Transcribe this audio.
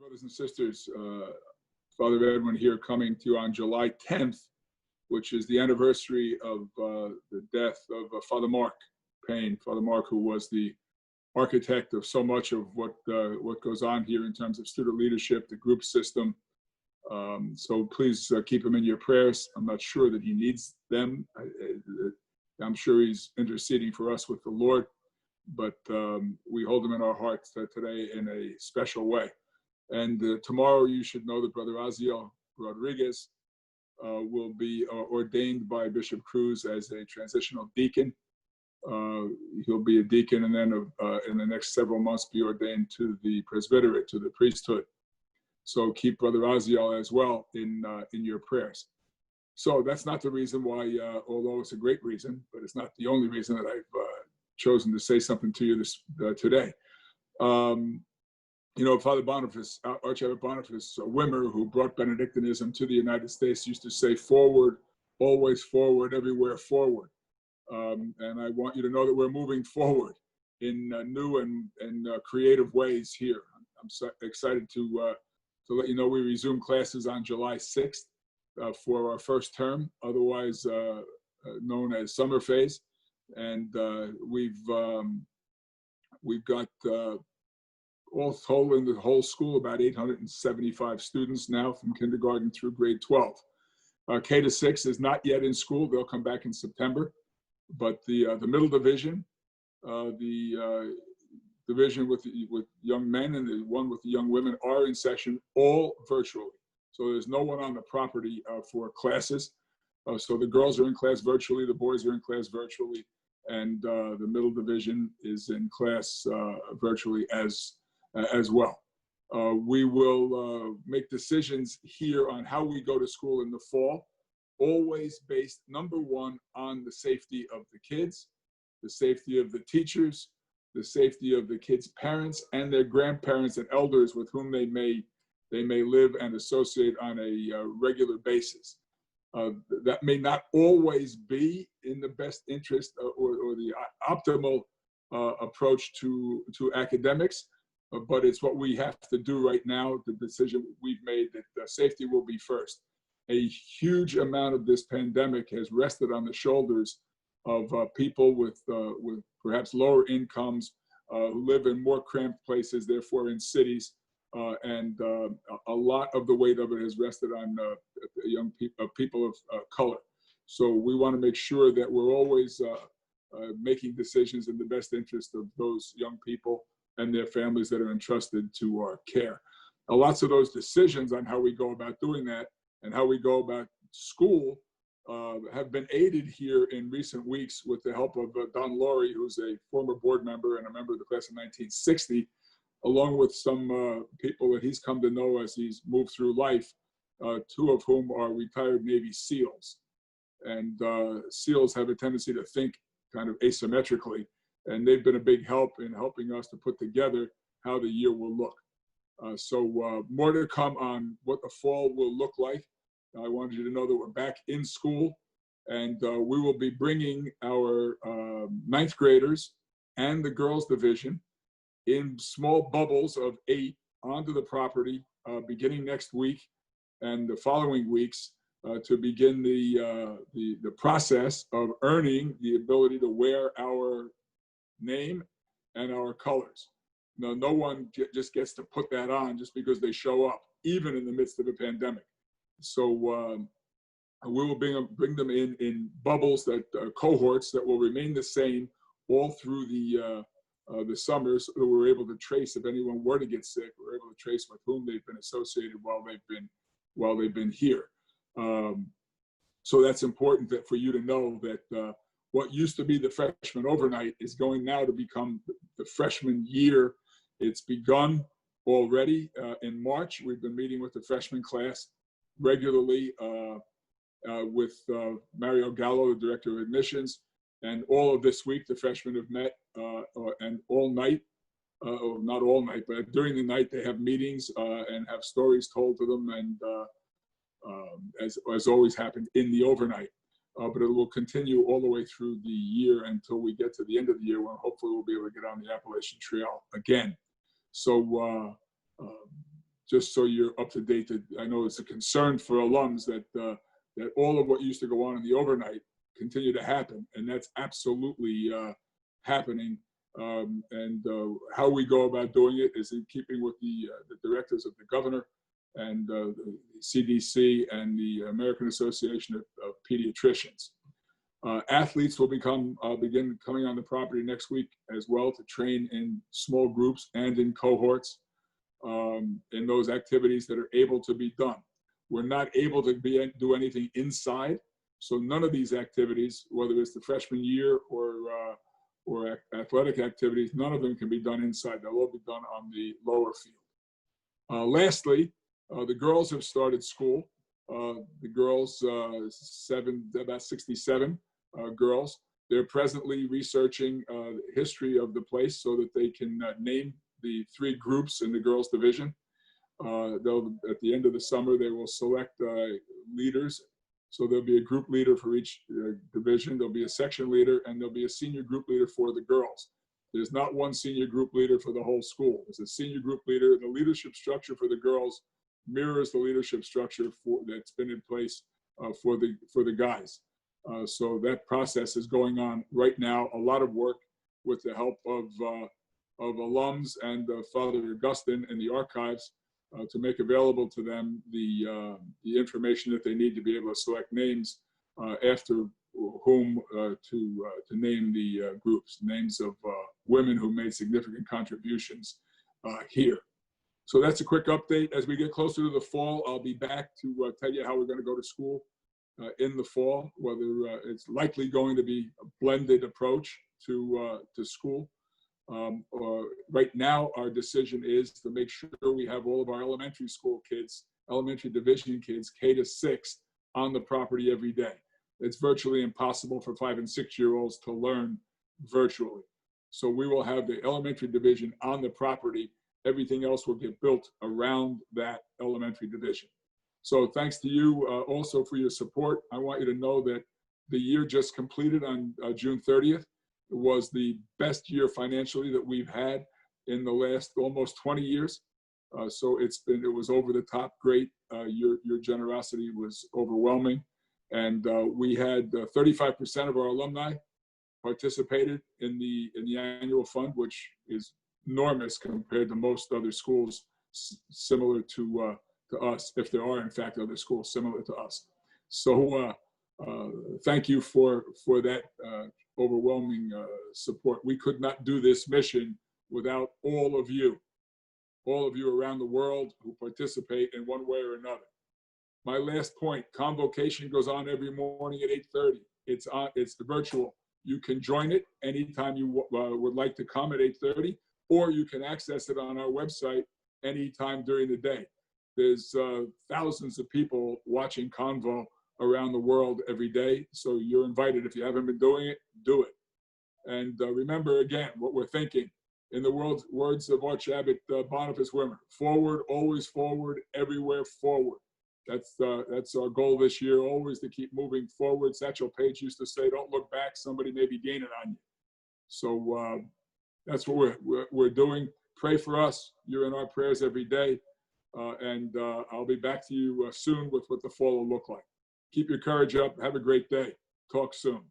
Brothers and sisters, Father Edwin here coming to you on July 10th, which is the anniversary of the death of Father Mark Payne. Father Mark, who was the architect of so much of what goes on here in terms of student leadership, the group system. So please keep him in your prayers. I'm not sure that he needs them. I'm sure he's interceding for us with the Lord, but we hold him in our hearts today in a special way. And tomorrow you should know that Brother Aziel Rodriguez will be ordained by Bishop Cruz as a transitional deacon. He'll be a deacon and then in the next several months be ordained to the presbyterate, to the priesthood. So keep Brother Aziel as well in your prayers. So that's not the reason why, although it's a great reason, but it's not the only reason that I've chosen to say something to you today. You know, Father Boniface, Archbishop Boniface Wimmer, who brought Benedictinism to the United States, used to say, "Forward, always forward, everywhere forward." And I want you to know that we're moving forward in new and creative ways here. I'm so excited to let you know we resume classes on July 6th for our first term, otherwise known as summer phase. And we've got all told in the whole school about 875 students now from kindergarten through grade 12. K to 6 is not yet in school. They'll come back in September. But the middle division, the division with young men and the one with the young women are in session, all virtually. So there's no one on the property for classes. So the girls are in class virtually, the boys are in class virtually, and the middle division is in class virtually as well. We will make decisions here on how we go to school in the fall, always based, number one, on the safety of the kids, the safety of the teachers, the safety of the kids' parents and their grandparents and elders with whom they may live and associate on a regular basis. That may not always be in the best interest or the optimal approach to academics, but it's what we have to do right now. The decision we've made that safety will be first. A huge amount of this pandemic has rested on the shoulders of people with perhaps lower incomes who live in more cramped places, therefore in cities, and a lot of the weight of it has rested on young people of color. So we want to make sure that we're always making decisions in the best interest of those young people and their families that are entrusted to our care. Now, lots of those decisions on how we go about doing that and how we go about school have been aided here in recent weeks with the help of Don Laurie, who's a former board member and a member of the class of 1960, along with some people that he's come to know as he's moved through life, two of whom are retired Navy SEALs. And SEALs have a tendency to think kind of asymmetrically, and they've been a big help in helping us to put together how the year will look. So more to come on what the fall will look like. I wanted you to know that we're back in school, and we will be bringing our ninth graders and the girls division in small bubbles of 8 onto the property beginning next week and the following weeks to begin the process of earning the ability to wear our name and our colors. Now, no one just gets to put that on just because they show up, even in the midst of a pandemic. So we will bring them in bubbles, that cohorts that will remain the same all through the summers, so that we're able to trace if anyone were to get sick. We're able to trace with whom they've been associated while they've been here. So that's important for you to know that what used to be the freshman overnight is going now to become the freshman year. It's begun already in March. We've been meeting with the freshman class regularly with Mario Gallo, the director of admissions, and all of this week the freshmen have met and all night, or not all night, but during the night they have meetings and have stories told to them, and as always happened in the overnight. But it will continue all the way through the year until we get to the end of the year, when hopefully we'll be able to get on the Appalachian Trail again. So just so you're up to date. I know it's a concern for alums that that all of what used to go on in the overnight continue to happen, and that's absolutely happening. How we go about doing it is in keeping with the directives of the governor and the CDC and the American Association of Pediatricians. Athletes will begin coming on the property next week as well to train in small groups and in cohorts in those activities that are able to be done. We're not able to do anything inside, so none of these activities, whether it's the freshman year or athletic activities, none of them can be done inside. They'll all be done on the lower field. Lastly, the girls have started school. The girls, about 67 girls. They're presently researching the history of the place so that they can name the 3 groups in the girls' division. At the end of the summer, they will select leaders. So there'll be a group leader for each division. There'll be a section leader, and there'll be a senior group leader for the girls. There's not one senior group leader for the whole school. There's a senior group leader. The leadership structure for the girls mirrors the leadership structure that's been in place for the guys. So that process is going on right now. A lot of work with the help of alums and Father Augustine in the archives to make available to them the information that they need to be able to select names after whom to name the groups, names of women who made significant contributions here. So that's a quick update. As we get closer to the fall, I'll be back to tell you how we're going to go to school in the fall, whether it's likely going to be a blended approach to school. Right now, our decision is to make sure we have all of our elementary school kids, elementary division kids, K to 6, on the property every day. It's virtually impossible for 5- and 6-year-olds to learn virtually. So we will have the elementary division on the property. Everything else will get built around that elementary division. So thanks to you also for your support. I want you to know that the year just completed on June 30th was the best year financially that we've had in the last almost 20 years. So it was over the top great. Your generosity was overwhelming. And we had 35% of our alumni participated in the annual fund, which is enormous compared to most other schools similar to us, if there are in fact other schools similar to us. So thank you for that overwhelming support. We could not do this mission without all of you around the world who participate in one way or another. My last point, convocation goes on every morning at 8:30. It's virtual. You can join it anytime you would like to come at 8:30, or you can access it on our website anytime during the day. There's thousands of people watching Convo around the world every day, so you're invited. If you haven't been doing it, do it. And remember again what we're thinking. In the words of Archabbot Boniface Wimmer, forward, always forward, everywhere forward. That's our goal this year, always to keep moving forward. Satchel Paige used to say, don't look back, somebody may be gaining on you. So that's what we're doing. Pray for us. You're in our prayers every day. And I'll be back to you soon with what the fall will look like. Keep your courage up. Have a great day. Talk soon.